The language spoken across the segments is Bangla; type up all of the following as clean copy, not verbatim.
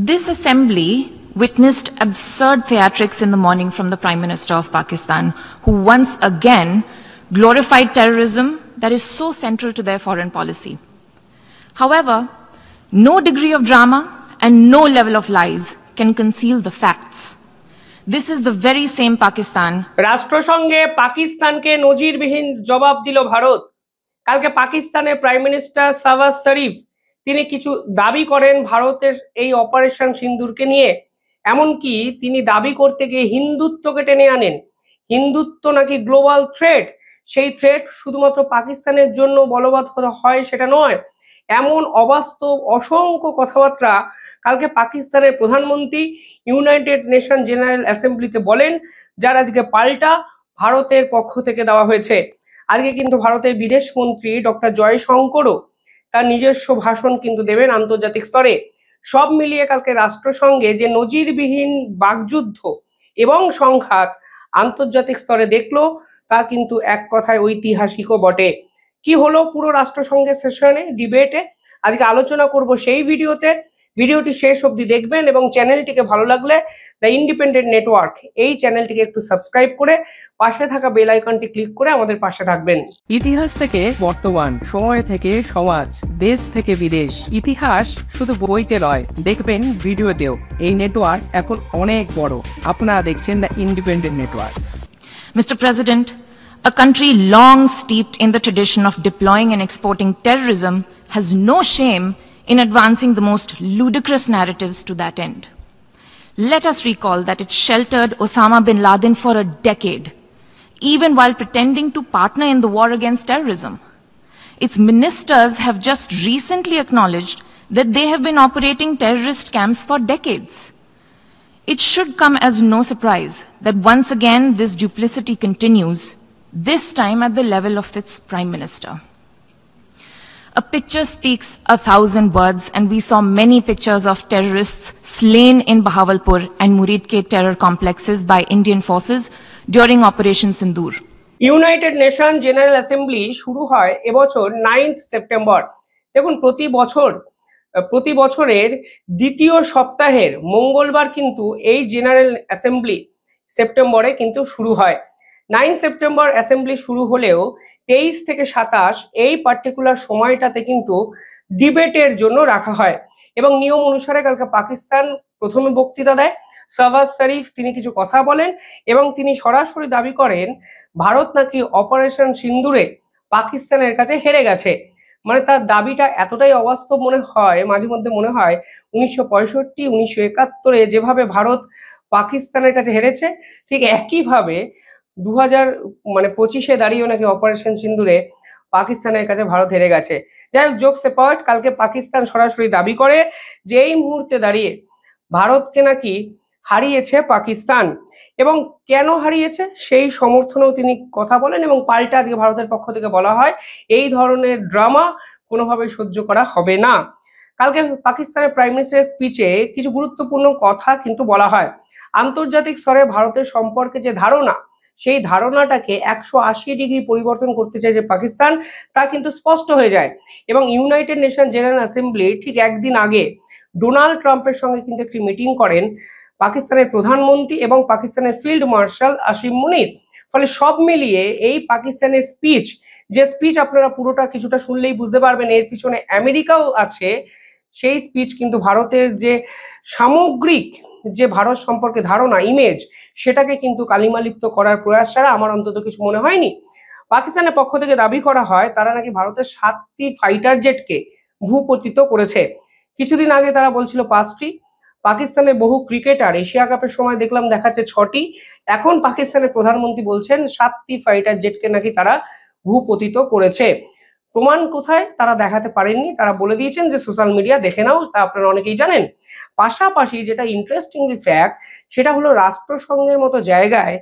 This assembly witnessed absurd theatrics in the morning from the Prime Minister of Pakistan, who once again glorified terrorism that is so central to their foreign policy. However, no degree of drama and no level of lies can conceal the facts. This is the very same Pakistan. রাষ্ট্রসংঘে পাকিস্তানকে নজিরবিহীন জবাব দিল ভারত। কালকে পাকিস্তানের প্রাইম মিনিস্টার শাহবাজ শরীফ তিনি কিছু দাবি করেন ভারতের এই অপারেশন সিন্দুরকে নিয়ে। এমনকি তিনি দাবি করতে গিয়ে হিন্দুত্বকে টেনে আনেন। হিন্দুত্ব নাকি গ্লোবাল থ্রেট, সেই থ্রেট শুধুমাত্র পাকিস্তানের জন্য বলবৎ হয় সেটা নয়, এমন অবাস্তব অসংখ্য কথাবার্তা কালকে পাকিস্তানের প্রধানমন্ত্রী ইউনাইটেড নেশন জেনারেল অ্যাসেম্বলিতে বলেন, যার আজকে পাল্টা ভারতের পক্ষ থেকে দেওয়া হয়েছে। আজকে কিন্তু ভারতের বিদেশ মন্ত্রী ডক্টর জয়শঙ্করও তার নিজস্ব ভাষণ কিন্তু দেবেন আন্তর্জাতিক স্তরে। সব মিলিয়ে কালকে রাষ্ট্রসংঘে যে নজিরবিহীন বাকযুদ্ধ এবং সংঘাত আন্তর্জাতিক স্তরে দেখলো, তা কিন্তু এক কথায় ঐতিহাসিকও বটে। কি হলো পুরো রাষ্ট্রসংঘের সেশনে, ডিবেটে, আজকে আলোচনা করব সেই ভিডিওতে। ভিডিওটি শেষ অবধি দেখবেন এবং চ্যানেলটিকে ভালো লাগলে দ্য ইন্ডিপেন্ডেন্ট নেটওয়ার্ক এই চ্যানেলটিকে একটু সাবস্ক্রাইব করে পাশে থাকা বেল আইকনটি ক্লিক করে আমাদের পাশে থাকবেন। ইতিহাস থেকে বর্তমান, সময় থেকে সমাজ, দেশ থেকে বিদেশ, ইতিহাস শুধু বইতে নয়, দেখবেন ভিডিওতেও। এই নেটওয়ার্ক এখন অনেক বড়। আপনারা দেখছেন the independent network. Mr. President, a country long steeped in the tradition of deploying and exporting terrorism has no shame in advancing the most ludicrous narratives to that end. Let us recall that it sheltered Osama bin Laden for a decade, even while pretending to partner in the war against terrorism. Its ministers have just recently acknowledged that they have been operating terrorist camps for decades. It should come as no surprise that once again this duplicity continues, this time at the level of its Prime Minister. A picture speaks 1,000 words, and we saw many pictures of terrorists slain in Bahawalpur and Muridke terror complexes by Indian forces during Operation Sindoor. United nation general assembly শুরু হয় এবছর 9 সেপ্টেম্বর। দেখুন, প্রতি বছরের দ্বিতীয় সপ্তাহের মঙ্গলবার কিন্তু এই জেনারেল অ্যাসেম্বলি সেপ্টেম্বরে কিন্তু শুরু হয়। 9 সেপ্টেম্বর অ্যাসেম্বলি শুরু হলেও 23 থেকে 27 এই পার্টিকুলার সময়টাতে কিন্তু ডিবেটের জন্য রাখা হয় এবং নিয়ম অনুসারে কালকে পাকিস্তান প্রথমে বক্তৃতা দেয়। শাহবাজ শরীফ তিনি কিছু কথা বলেন এবং তিনি সরাসরি দাবি করেন ভারত নাকি অপারেশন সিন্দুরে পাকিস্তানের কাছে হেরে গেছে। মানে তার দাবিটা এতটাই অবাস্তব মনে হয়, মাঝে মধ্যে মনে হয় 1965, 1971 যেভাবে ভারত পাকিস্তানের কাছে হেরেছে, ঠিক একইভাবে 2025 দাঁড়িয়েও নাকি অপারেশন সিন্দুরে পাকিস্তানের কাছে ভারত হেরে গেছে। যাই হোক, জোকস অ্যাপার্ট, কালকে পাকিস্তান সরাসরি দাবি করে যে এই মুহূর্তে দাঁড়িয়ে ভারতকে নাকি হারিয়েছে পাকিস্তান এবং কেন হারিয়েছে সেই সমর্থনেও তিনি কথা বলেন এবং পাল্টা আজকে ভারতের পক্ষ থেকে বলা হয় এই ধরনের ড্রামা কোনোভাবেই সহ্য করা হবে না। কালকে পাকিস্তানের প্রাইম মিনিস্টারের স্পিচে কিছু গুরুত্বপূর্ণ কথা কিন্তু বলা হয়। আন্তর্জাতিক স্তরে ভারতের সম্পর্কে যে ধারণা, সেই ধারণাটাকে 180 ডিগ্রি পরিবর্তন করতে চায় যে পাকিস্তান, তা কিন্তু স্পষ্ট হয়ে যায় এবং ইউনাইটেড নেশন জেনারেল অ্যাসেম্বলি ঠিক একদিন আগে ডোনাল্ড ট্রাম্পের সঙ্গে কিন্তু একটি মিটিং করেন পাকিস্তানের প্রধানমন্ত্রী এবং পাকিস্তানের ফিল্ড মার্শাল আসিম মুনির। ফলে সব মিলিয়ে এই পাকিস্তানের স্পিচ, যে স্পিচ আপনারা পুরোটা কিছুটা শুনলেই বুঝতে পারবেন এর পিছনে আমেরিকাও আছে, সেই স্পিচ কিন্তু ভারতের যে সামগ্রিক যে ভারত সম্পর্কে ধারণা, ইমেজ, সেটাকে কিন্তু কালিমালিপ্ত করার প্রয়াস ছাড়া আমার অন্তত কিছু মনে হয়নি। পাকিস্তানের পক্ষ থেকে দাবি করা হয় তারা নাকি ভারতের 7টি ফাইটার জেটকে ভূপতিত করেছে। কিছুদিন আগে তারা বলছিল 5টি। পাকিস্তানের বহু ক্রিকেটার এশিয়া কাপের সময় দেখলাম দেখাচ্ছে 6টি। এখন পাকিস্তানের প্রধানমন্ত্রী বলছেন 7টি ফাইটার জেটকে নাকি তারা ভূপতিত করেছে। প্রমাণ কোথায় তারা দেখাতে পারেননি, তারা বলে দিয়েছেন যে সোশ্যাল মিডিয়া দেখে নাও, তা আপনারা অনেকেই জানেন। পাশাপাশি যেটা ইন্টারেস্টিংলি ফ্যাক্ট, সেটা হলো রাষ্ট্রসংঘের মতো জায়গায়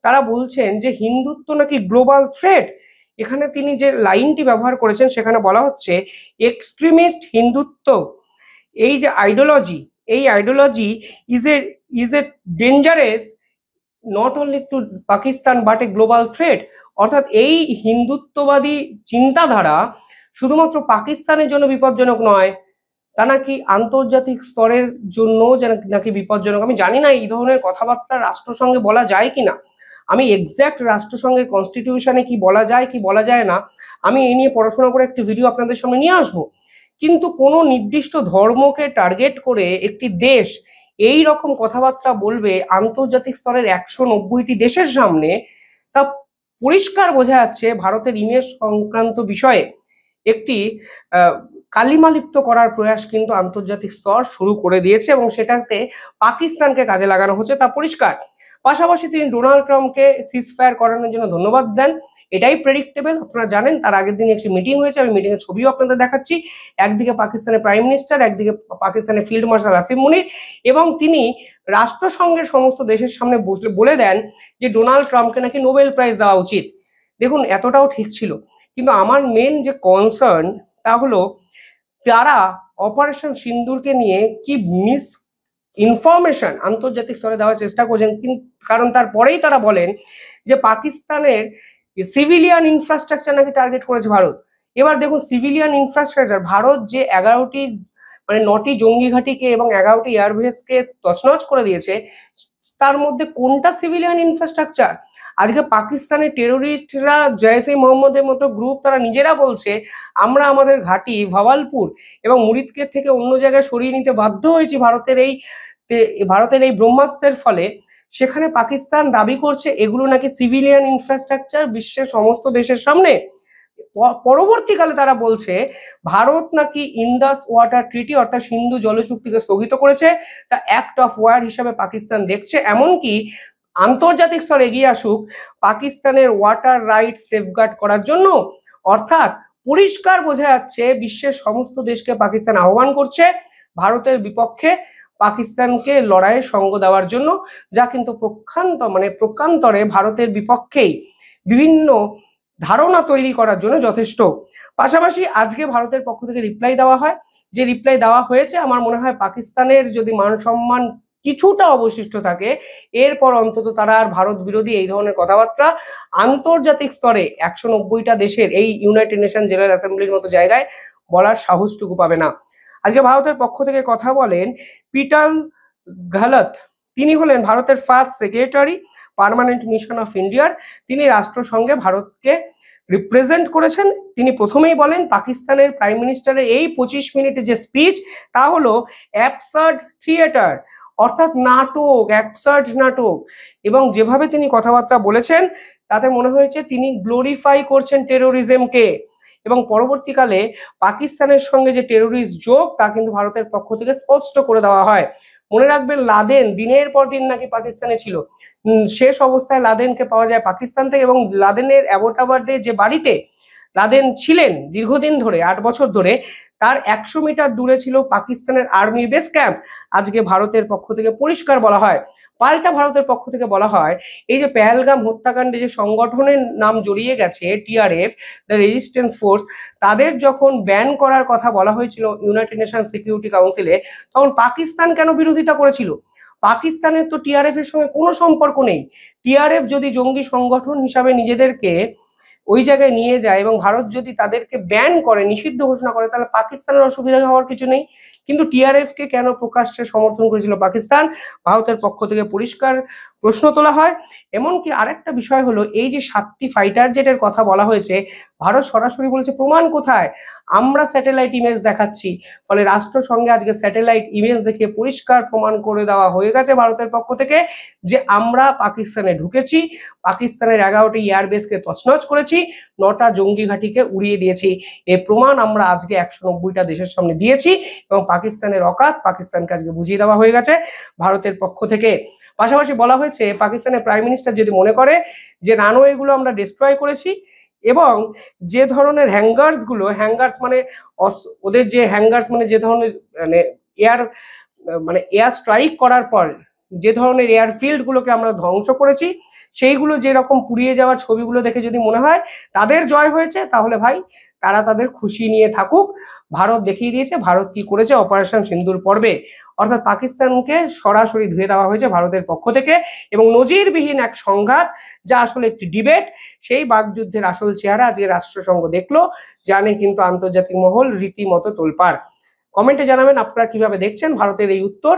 তারা বলছেন যে হিন্দুত্ব নাকি গ্লোবাল থ্রেট। এখানে তিনি যে লাইনটি ব্যবহার করেছেন সেখানে বলা হচ্ছে এক্সট্রিমিস্ট হিন্দুত্ব, এই যে আইডিওলজি, এই ideology is a dangerous not only to Pakistan but a global threat. অর্থাৎ এই হিন্দুত্ববাদী চিন্তাধারা শুধুমাত্র পাকিস্তানের জন্য বিপজ্জনক নয়, তা নাকি আন্তর্জাতিক স্তরের জন্য নাকি বিপজ্জনক। আমি জানি না এই ধরনের কথাবার্তা রাষ্ট্রসংঘে বলা যায় কিনা, আমি এক্স্যাক্ট রাষ্ট্রসংঘের কনস্টিটিউশনে কি বলা যায় কি বলা যায় না আমি এই নিয়ে পড়াশোনা করে একটি ভিডিও আপনাদের সামনে নিয়ে আসবো। কিন্তু কোনো নির্দিষ্ট ধর্মকে টার্গেট করে একটি দেশ এই রকম কথাবার্তা বলবে আন্তর্জাতিক স্তরের 190টি দেশের সামনে, তা পরিষ্কার বোঝা যাচ্ছে ভারতের ইমেজ সংক্রান্ত বিষয়ে একটি কালিমালিপ্ত করার প্রয়াস কিন্তু আন্তর্জাতিক স্তর শুরু করে দিয়েছে এবং সেটাতে পাকিস্তানকে কাজে লাগানো হচ্ছে, তা পরিষ্কার। পাশাপাশি তিনি ডোনাল্ড ট্রাম্পকে সিজফায়ার করানোর জন্য ধন্যবাদ দেন, এটাই প্রেডিক্টেবল। আপনারা জানেন তার আগের দিন একটি মিটিং হয়েছে, আমি মিটিং এর ছবিও আপনাদের দেখাচ্ছি। একদিকে পাকিস্তানের প্রাইম মিনিস্টার, একদিকে পাকিস্তানের ফিল্ড মার্শাল আসিফ মুনির, এবং তিনি রাষ্ট্রসংঘের সমস্ত দেশের সামনে বসলে বলে দেন যে ডোনাল্ড ট্রাম্পকে নাকি নোবেল প্রাইজ দেওয়া উচিত। দেখুন এতটাও ঠিক ছিল, কিন্তু আমার মেন যে কনসার্ন তা হলো তারা অপারেশন সিন্দুরকে নিয়ে কি মিস ইনফরমেশন আন্তর্জাতিক স্তরে দেওয়ার চেষ্টা করছেন, কারণ তারপরেই তারা বলেন যে পাকিস্তানের সিভিলিয়ান ইনফ্রাস্ট্রাকচার নাকি টার্গেট করেছে ভারত। এবার দেখুন সিভিলিয়ান ইনফ্রাস্ট্রাকচার, ভারত যে 11টি মানে 9টি জঙ্গি ঘাঁটিকে এবং 11টি এয়ারবেসকে তছনছ করে দিয়েছে, তার মধ্যে কোনটা সিভিলিয়ান ইনফ্রাস্ট্রাকচার? আজকে পাকিস্তানের টেরোরিস্টরা জয়সে মোহাম্মদের মতো গ্রুপ তারা নিজেরা বলছে আমরা আমাদের ঘাঁটি ভাওয়ালপুর এবং মুরিদকে থেকে অন্য জায়গায় সরিয়ে নিতে বাধ্য হয়েছি ভারতের এই ব্রহ্মাস্ত্রের ফলে। সেখানে পাকিস্তান দাবি করছে এগুলো নাকি সিভিলিয়ান ইনফ্রাস্ট্রাকচার বিশ্বের সমস্ত দেশের সামনে। পরবর্তীকালে তারা বলছে ভারত নাকি ইন্দাস ওয়াটার ট্রিটি অর্থাৎ সিন্ধু জল চুক্তিকে স্থগিত করেছে, তা অ্যাক্ট অফ ওয়ার হিসাবে পাকিস্তান দেখছে। এমনকি আন্তর্জাতিক স্তরে এগিয়ে আসুক পাকিস্তানের ওয়াটার রাইট সেফগার্ড করার জন্য। অর্থাৎ পরিষ্কার বোঝা যাচ্ছে বিশ্বের সমস্ত দেশকে পাকিস্তান আহ্বান করছে ভারতের বিপক্ষে পাকিস্তানকে লড়াইয়ে সঙ্গ দেওয়ার জন্য, যা কিন্তু প্রকান্তরে ভারতের বিপক্ষেই বিভিন্ন ধারণা তৈরি করার জন্য যথেষ্ট। পাশাপাশি আজকে ভারতের পক্ষ থেকে রিপ্লাই দেওয়া হয়, যে রিপ্লাই দেওয়া হয়েছে আমার মনে হয় পাকিস্তানের যদি মান সম্মান কিছুটা অবশিষ্ট থাকে এরপর অন্তত তারা আর ভারত বিরোধী এই ধরনের কথাবার্তা আন্তর্জাতিক স্তরে 190টা দেশের এই ইউনাইটেড নেশন জেনারেল অ্যাসেম্বলির মতো জায়গায় বলার সাহসটুকু পাবে না। আজকে ভারতের পক্ষ থেকে কথা বলেন পিটার ঘালত, তিনি হলেন ভারতের first secretary permanent mission of ইন্ডিয়ার, তিনি রাষ্ট্রসংঘে ভারতকে রিপ্রেজেন্ট করেছেন। তিনি প্রথমেই বলেন পাকিস্তানের প্রাইম মিনিস্টারের এই 25 মিনিটের যে স্পিচ তা হলো অ্যাবসার্ড থিয়েটার, অর্থাৎ নাটক, অ্যাবসার্ড নাটক, এবং যেভাবে তিনি কথাবার্তা বলেছেন তাতে মনে হয়েছে তিনি গ্লোরিফাই করছেন টেরোরিজমকে। এবং পরবর্তীকালে পাকিস্তানের সঙ্গে যে টেরোরিস্ট যোগ তা কিন্তু ভারতের পক্ষ থেকে স্পষ্ট করে দেওয়া হয়। মনে রাখবেন লাদেন দিনের পর দিন নাকি পাকিস্তানে ছিল, শেষ অবস্থায় লাদেনকে পাওয়া যায় পাকিস্তান থেকে, এবং লাদেনের অ্যাবোটাবাদে যে বাড়িতে লাদেন ছিলেন দীর্ঘদিন ধরে 8 বছর ধরে, তার 100 মিটার দূরে ছিল পাকিস্তানের আর্মির বেস ক্যাম্প। আজকে ভারতের পক্ষ থেকে পরিষ্কার বলা হয়, পাল্টা ভারতের পক্ষ থেকে বলা হয় এই যে পেহেলগাম হত্যাকাণ্ডে যে সংগঠনের নাম জড়িয়ে গেছে টিআরএফ, দ্য রেজিস্ট্যান্স ফোর্স, তাদের যখন ব্যান করার কথা বলা হয়েছিল ইউনাইটেড নেশন সিকিউরিটি কাউন্সিলে, তখন পাকিস্তান কেন বিরোধিতা করেছিল? পাকিস্তানের তো টিআরএফ এর সঙ্গে কোনো সম্পর্ক নেই। টিআরএফ যদি জঙ্গি সংগঠন হিসাবে নিজেদেরকে ওই জায়গায় নিয়ে যায় এবং ভারত যদি তাদেরকে ব্যান করে, নিষিদ্ধ ঘোষণা করে, তাহলে পাকিস্তানের অসুবিধা হওয়ার কিছু নেই। কিন্তু টিআরএফ কে কেন প্রকাশ্যে সমর্থন করেছিল পাকিস্তান? ভারতের পক্ষ থেকে পরিষ্কার প্রশ্ন তোলা হয়। এমনকি আরেকটা বিষয় হলো এই যে 7টি ফাইটার জেটের কথা বলা হয়েছে, ভারত সরাসরি বলেছে প্রমাণ কোথায়? আমরা স্যাটেলাইট ইমেজ দেখাচ্ছি। ফলে রাষ্ট্রসংঘে আজকে স্যাটেলাইট ইমেজ দেখে পরিষ্কার প্রমাণ করে দেওয়া হয়ে গেছে ভারতের পক্ষ থেকে যে আমরা পাকিস্তানে ঢুকেছি, পাকিস্তানের 11টি এয়ারবেসকে তছনছ করেছি, 9টা জঙ্গি ঘাঁটিকে উড়িয়ে দিয়েছি। এই প্রমাণ আমরা আজকে 190টা দেশের সামনে দিয়েছি এবং পাকিস্তানের অকাত পাকিস্তানকে আজকে বুঝিয়ে দেওয়া হয়ে গেছে ভারতের পক্ষ থেকে। পাশাপাশি বলা হয়েছে পাকিস্তানের প্রাইম মিনিস্টার যদি মনে করে যে রানওয়েগুলো আমরা ডিস্ট্রয় করেছি এবং যে ধরনের হ্যাঙ্গার্স মানে ওদের যে হ্যাঙ্গার্স মানে যে ধরনের এয়ার স্ট্রাইক করার পর যে ধরনের এয়ারফিল্ড গুলোকে আমরা ধ্বংস করেছি, সেইগুলো যেরকম পুড়িয়ে যাওয়ার ছবিগুলো দেখে যদি মনে হয় তাদের জয় হয়েছে, তাহলে ভাই তারা তাদের খুশি নিয়ে থাকুক। ভারত দেখিয়ে দিয়েছে ভারত কি করেছে অপারেশন সিন্দুর পর্বে। অর্থাৎ পাকিস্তানকে সরাসরি ধুয়ে দেওয়া হয়েছে ভারতের পক্ষ থেকে এবং নজিরবিহীন এক সংঘাত, যা আসলে একটি ডিবেট, সেই বাকযুদ্ধের আসল চেহারা আজকে রাষ্ট্রসংঘ দেখলো, জানে কিন্তু আন্তর্জাতিক মহল রীতিমতো তোলপাড়। কমেন্টে জানাবেন আপনারা কিভাবে দেখছেন ভারতের এই উত্তর,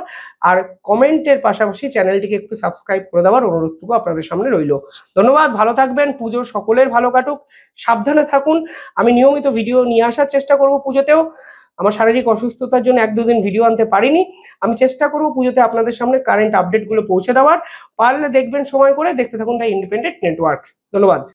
আর কমেন্টের পাশাপাশি চ্যানেলটিকে একটু সাবস্ক্রাইব করে দেওয়ার অনুরোধটুকু আপনাদের সামনে রইল। ধন্যবাদ, ভালো থাকবেন, পুজোর সকলের ভালো কাটুক, সাবধানে থাকুন। আমি নিয়মিত ভিডিও নিয়ে আসার চেষ্টা করব পুজোতেও। আমার শারীরিক অসুস্থতার জন্য 1-2 দিন ভিডিও আনতে পারিনি, আমি চেষ্টা করব পুজোতে আপনাদের সামনে কারেন্ট আপডেটগুলো পৌঁছে দেওয়ার। পারলে দেখবেন সময় করে, দেখতে থাকুন দ্য ইন্ডিপেন্ডেন্ট নেটওয়ার্ক। ধন্যবাদ।